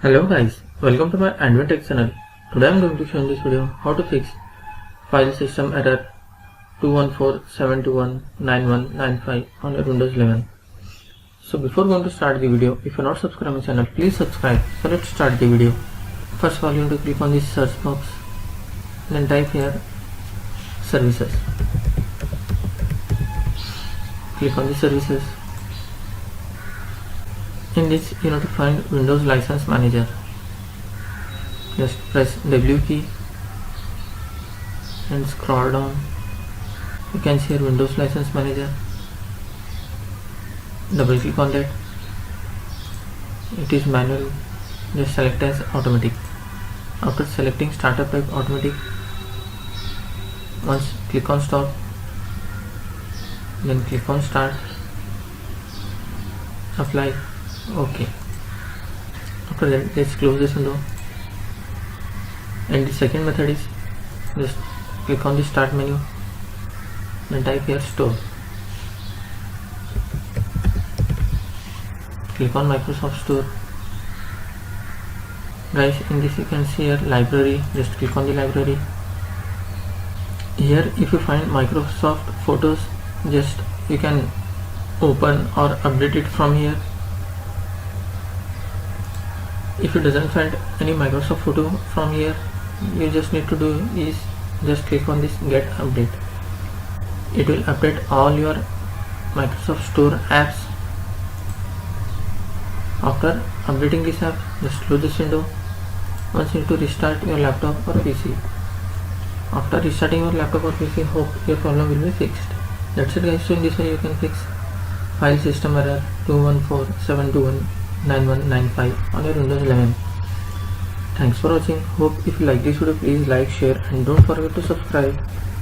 Hello guys, welcome to my Android Tech channel. Today I am going to show in this video how to fix file system error 214-721-9195 on your Windows 11. So before going to start the video, if you are not subscribed to my channel, please subscribe. So let's start the video. First of all, you have to click on this search box, then type here services. Click on the services. In this you have to find Windows License Manager. Just press W key and scroll down. You can see here Windows License Manager. Double click on that. It is manual. Just select as automatic. After selecting startup type automatic, once click on stop, then click on start, apply. Okay. After that, let's close this window. And the second method is just click on the start menu and type here store. Click on Microsoft Store. Guys, in this you can see here library. Just click on the library. Here if you find Microsoft Photos, just you can open or update it from here. If you doesn't find any Microsoft photo from here, you just need to do is just click on this get update. It will update all your Microsoft Store apps. After updating this app, just close this window. Once you need to restart your laptop or PC. After restarting your laptop or PC, hope your problem will be fixed. That's it guys. So in this way you can fix file system error 214-721-9195 on your Windows 11. Thanks for watching. Hope if you like this video, please like, share and don't forget to subscribe.